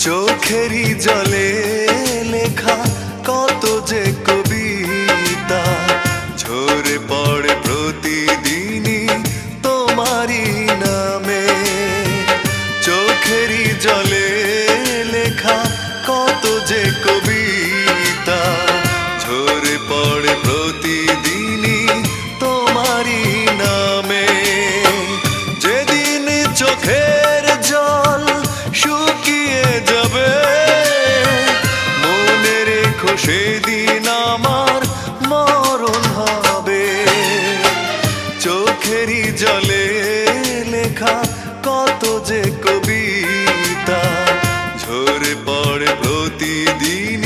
চোখেরই জলে লেখা কত যে কবিতা ঝরে পড়ে প্রতিদিনই তোমারই নামে। চোখেরই জলে লেখা কত যে কবিতা ঝরে পড়ে প্রতিদিনই তোমারই নামে। যেদিন চোখের জল শুকিয়ে যাবে মনে রেখো সেদিন আমার মরণ হবে। চোখেরই জলে লেখা কত যে কবিতা ঝরে পড়ে প্রতিদিন